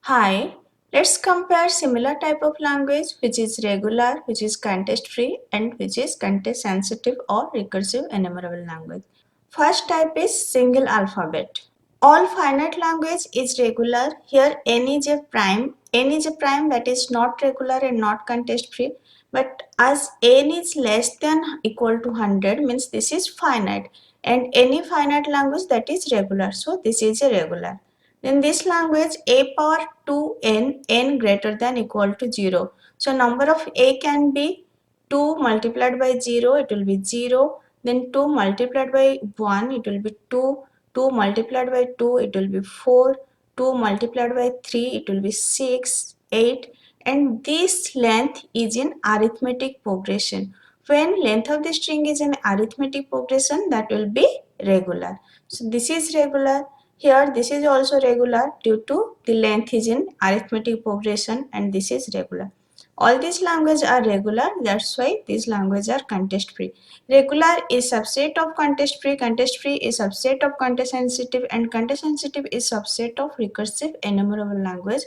Hi, let's compare similar type of language which is regular, which is context free and which is context sensitive or recursive enumerable language. First type is single alphabet. All finite language is regular. Here n is a prime. N is a prime that is not regular and not context free. But as n is less than equal to 100 means this is finite and any finite language that is regular. So this is a regular. In this language, a power 2n, n greater than equal to 0. So number of a can be 2 multiplied by 0, it will be 0. Then 2 multiplied by 1, it will be 2. 2 multiplied by 2, it will be 4. 2 multiplied by 3, it will be 6, 8. And this length is in arithmetic progression. When length of the string is in arithmetic progression, that will be regular. So this is regular. Here this is also regular due to the length is in arithmetic progression and this is regular. All these languages are regular, that's why these languages are context free. Regular is subset of context free is subset of context sensitive, and context sensitive is subset of recursive enumerable language.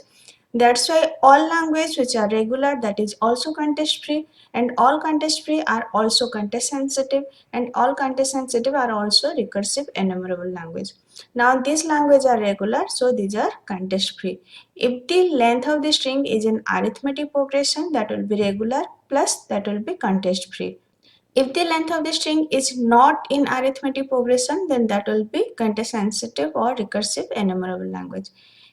That's why all languages which are regular that is also context free, and all context free are also context sensitive, and all context sensitive are also recursive enumerable language. Now these languages are regular, so these are context free. If the length of the string is in arithmetic progression, that will be regular, plus that will be context free. If the length of the string is not in arithmetic progression, then that will be context sensitive or recursive enumerable language.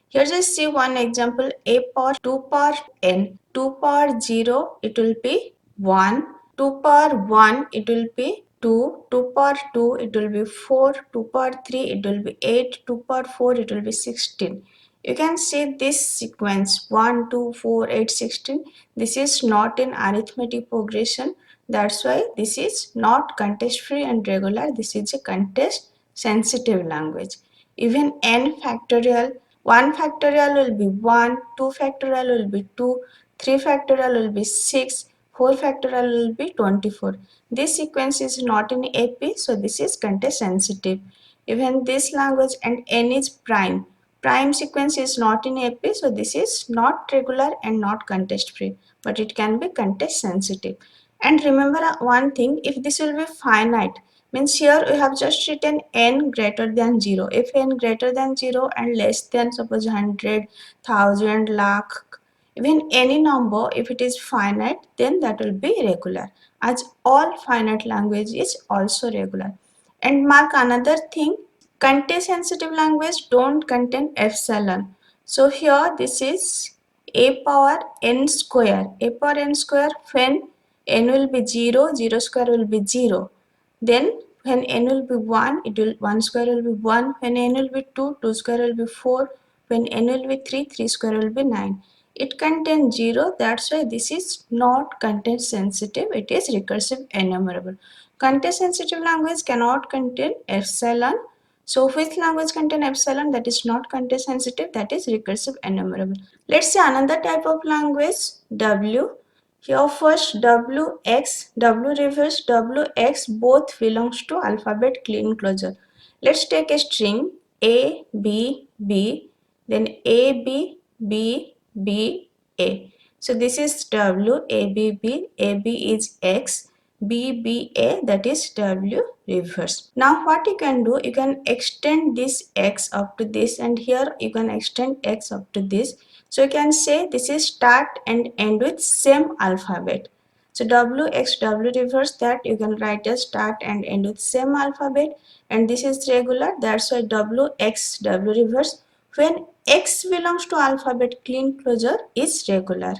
Here just see one example, a power 2 power n, 2 power 0 it will be 1, 2 power 1 it will be 2, 2 power 2 it will be 4, 2 power 3 it will be 8, 2 power 4 it will be 16. You can see this sequence 1, 2, 4, 8, 16. This is not in arithmetic progression. That's why this is not context free and regular. This is a context sensitive language. Even n factorial, 1 factorial will be 1, 2 factorial will be 2, 3 factorial will be 6, 4 factorial will be 24. This sequence is not in AP, so this is context sensitive. Even this language and n is prime. Prime sequence is not in AP, so this is not regular and not context free, but it can be context sensitive. And remember one thing, if this will be finite, means here we have just written n greater than 0. If n greater than 0 and less than suppose 100, 1000, lakh, even any number, if it is finite, then that will be regular. As all finite language is also regular. And mark another thing, context sensitive language don't contain epsilon. So here this is a power n square. A power n square, when n will be 0, 0 square will be 0. Then when n will be 1, it will 1 square will be 1. When n will be 2, 2 square will be 4. When n will be 3, 3 square will be 9. It contains 0, that's why this is not content sensitive, it is recursive enumerable. Content sensitive language cannot contain epsilon. So which language contain epsilon, that is not content sensitive, that is recursive enumerable. Let's see another type of language, W. Here first WX, W reverse, WX both belongs to alphabet clean closure. Let's take a string A, B, B, then A, B, B, B, A. So this is W, A, B, B, A, B is X, B, B, A, that is W reverse. Now what you can do, you can extend this X up to this, and here you can extend X up to this. So you can say this is start and end with same alphabet. So WX, W reverse, that you can write as start and end with same alphabet, and this is regular, that's why WX, W reverse. When X belongs to alphabet clean closure is regular.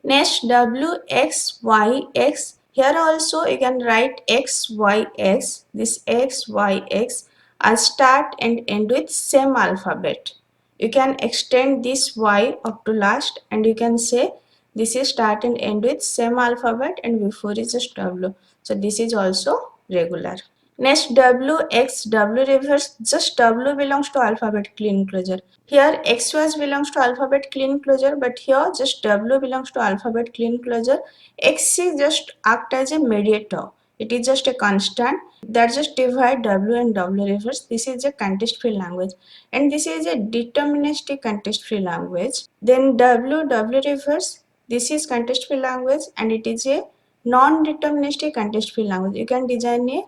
Next WX, YX. Here also you can write XYX. This XYX as start and end with same alphabet. You can extend this Y up to last, and you can say this is start and end with same alphabet and before is just W. So this is also regular. Next WX, W reverse, just W belongs to alphabet clean closure. Here XY belongs to alphabet clean closure, but here just W belongs to alphabet clean closure. X is just act as a mediator. It is just a constant that just divide W and W reverse. This is a context-free language, and this is a deterministic context-free language. Then W reverse. This is context-free language, and it is a non-deterministic context-free language. You can design a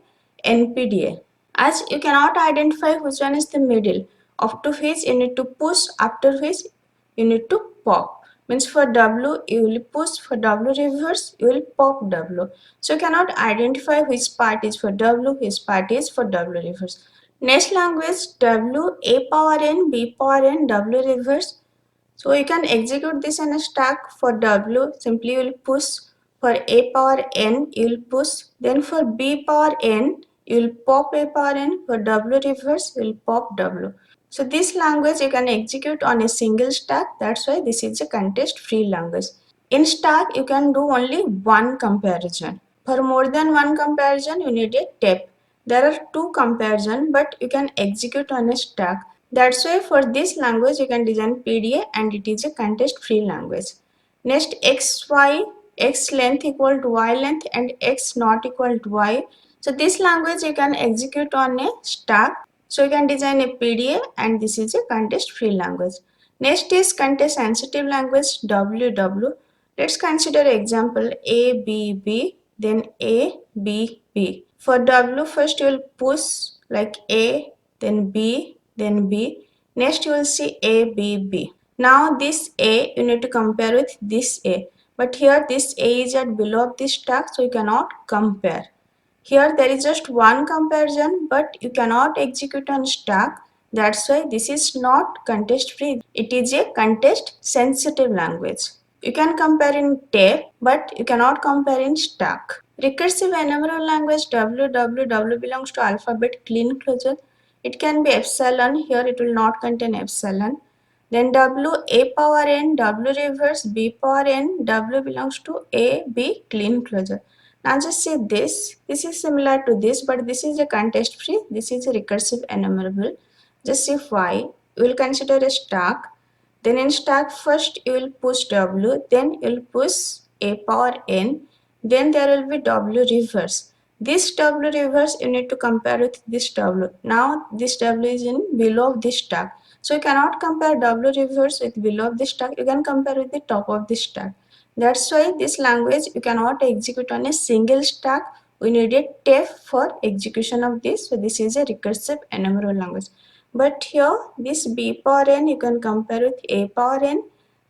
NPDA. As you cannot identify which one is the middle, after which you need to push, after which you need to pop. Means for W you will push, for W reverse you will pop W. So you cannot identify which part is for W, which part is for W reverse. Next language, W A power n, B power n, W reverse. So you can execute this in a stack. For W, simply you will push. For A power n, you will push. Then for B power n, you will pop A power n. For W reverse, you will pop W. So this language you can execute on a single stack. That's why this is a context-free language. In stack, you can do only one comparison. For more than one comparison, you need a tape. There are two comparison, but you can execute on a stack. That's why for this language, you can design PDA and it is a context-free language. Next, x length equal to y length and x not equal to y. So this language you can execute on a stack. So you can design a PDA and this is a context-free language. Next is context-sensitive language WW. Let's consider example ABB, then ABB. For W, first you will push like A, then B, then B. Next you will see ABB. Now this A you need to compare with this A. But here this A is at below of this stack, so you cannot compare. Here there is just one comparison, but you cannot execute on stack. That's why this is not context free. It is a context sensitive language. You can compare in tape, but you cannot compare in stack. Recursive enumerable language WWW belongs to alphabet clean closure. It can be epsilon. Here it will not contain epsilon. Then W A power n, W reverse, B power n, W belongs to A, B clean closure. Now just say this. This is similar to this, but this is a context free. This is a recursive enumerable. Just say y. You will consider a stack. Then in stack first you will push W, then you will push A power n. Then there will be W reverse. This W reverse you need to compare with this W. Now this W is in below of this stack. So you cannot compare W reverse with below of this stack. You can compare with the top of this stack. That's why this language you cannot execute on a single stack. We need a tape for execution of this. So this is a recursive enumerable language. But here this B power n you can compare with A power n.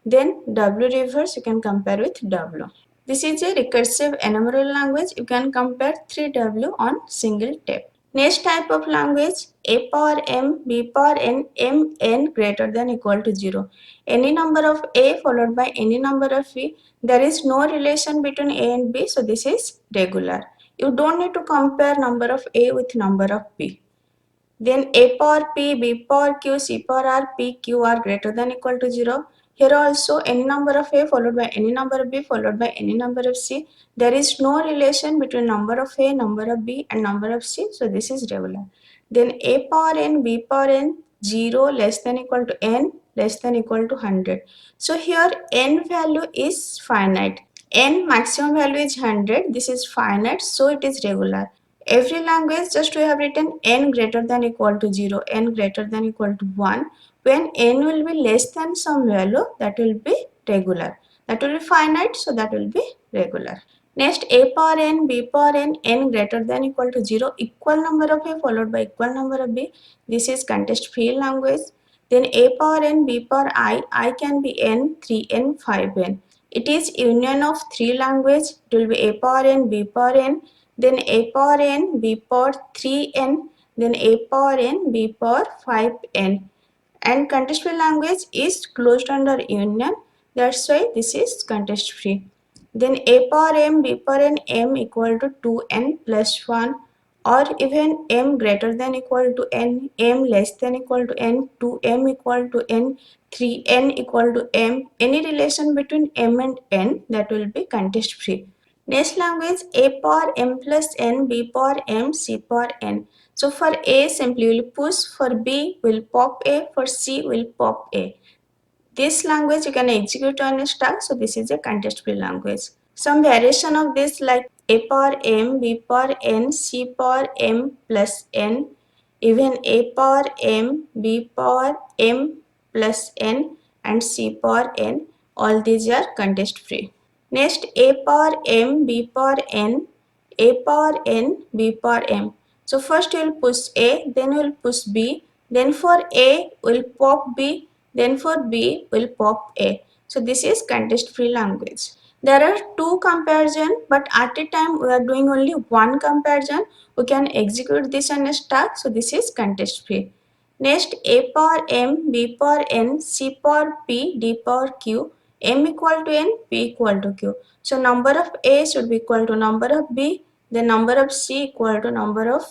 Then W reverse you can compare with W. This is a recursive enumerable language. You can compare 3W on single tape. Next type of language, A power m, B power n, m n greater than equal to 0. Any number of A followed by any number of B, there is no relation between A and B, so this is regular. You don't need to compare number of A with number of B. Then A power P, B power Q, C power R, P, Q are greater than equal to 0. Here also any number of A followed by any number of B followed by any number of C. There is no relation between number of A, number of B and number of C. So this is regular. Then A power N, B power N, 0 less than equal to N less than equal to 100. So here N value is finite. N maximum value is 100. This is finite, so it is regular. Every language just we have written n greater than equal to 0, n greater than equal to 1. When n will be less than some value, that will be regular. That will be finite, so that will be regular. Next, A power n, B power n, n greater than equal to 0, equal number of A followed by equal number of B. This is context free language. Then A power n, B power I can be n, 3n, 5n. It is union of three language. It will be A power n, B power n, then A power n, B power 3n, then A power n, B power 5n. And context free language is closed under union. That's why this is context free. Then A power m, B power n, m equal to 2n plus 1, or even m greater than equal to n, m less than equal to n, 2m equal to n, 3n equal to m. Any relation between m and n, that will be context free. Next language, A power m plus n, B power m, C power n. So for A, simply will push, for B will pop A, for C will pop A. This language you can execute on a stack, so this is a context free language. Some variation of this like a power m, b power n, c power m plus n, even a power m, b power m plus n and c power n, all these are contest free. Next, a power m, b power n, a power n, b power m. So first you will push a, then you will push b, then for a will pop b, then for b will pop a. So this is contest free language. There are two comparison, but at a time we are doing only one comparison. We can execute this on a stack. So this is contest free. Next, a power m, b power n, c power p, d power q, m equal to n, p equal to q. So number of a should be equal to number of b, the number of c equal to number of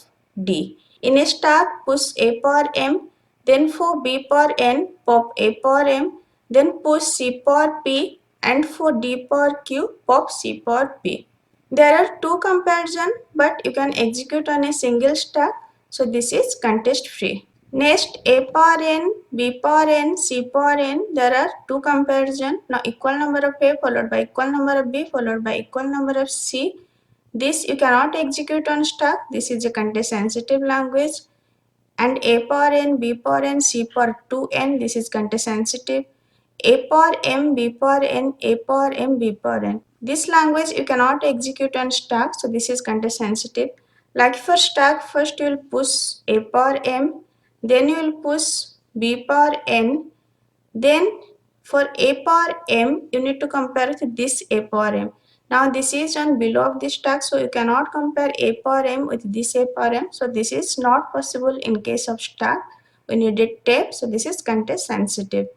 d. In a stack, push a power m, then for b power n, pop a power m, then push c power p, and for d power q, pop c power p. There are two comparison, but you can execute on a single stack. So this is contest free. Next, a power n, b power n, c power n, there are two comparison. Now equal number of a followed by equal number of b followed by equal number of c. This you cannot execute on stack. This is a context sensitive language. And a power n, b power n, c power 2n, this is context sensitive. A power m, b power n, a power m, b power n. This language you cannot execute on stack, so this is context sensitive. Like for stack, first you will push a power m, then you will push b power n, then for a power m, you need to compare with this a power m. Now this is on below of this stack, so you cannot compare a power m with this a power m. So this is not possible in case of stack. We needed tape, so this is context sensitive.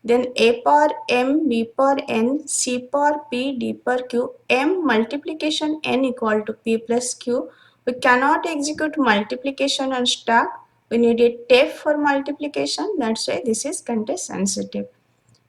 Then a power m, b power n, c power p, d power q, m multiplication n equal to p plus q. We cannot execute multiplication on stack. We need a tape for multiplication. That's why this is context sensitive.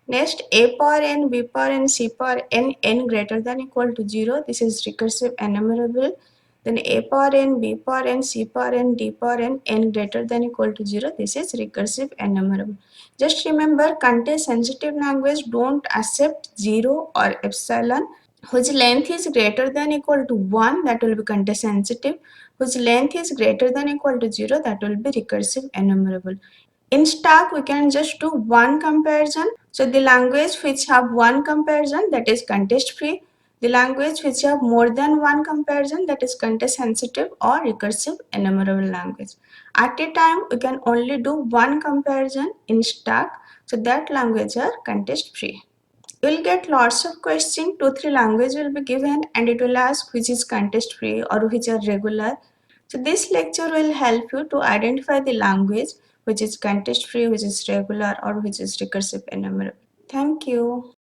Next, a power n, b power n, c power n, n greater than equal to 0. This is recursive enumerable. Then a power n, b power n, c power n, d power n, n greater than equal to 0. This is recursive enumerable. Just remember, context sensitive language don't accept 0 or epsilon. Whose length is greater than equal to 1, that will be context sensitive. Whose length is greater than equal to 0, that will be recursive enumerable. In stack, we can just do one comparison. So the language which have one comparison, that is context free. The language which have more than one comparison, that is context sensitive or recursive enumerable language. At a time, we can only do one comparison in stack. So that language are context free. You will get lots of questions. 2-3 language will be given and it will ask which is context free or which are regular. So this lecture will help you to identify the language which is context free, which is regular, or which is recursive enumerable. Thank you.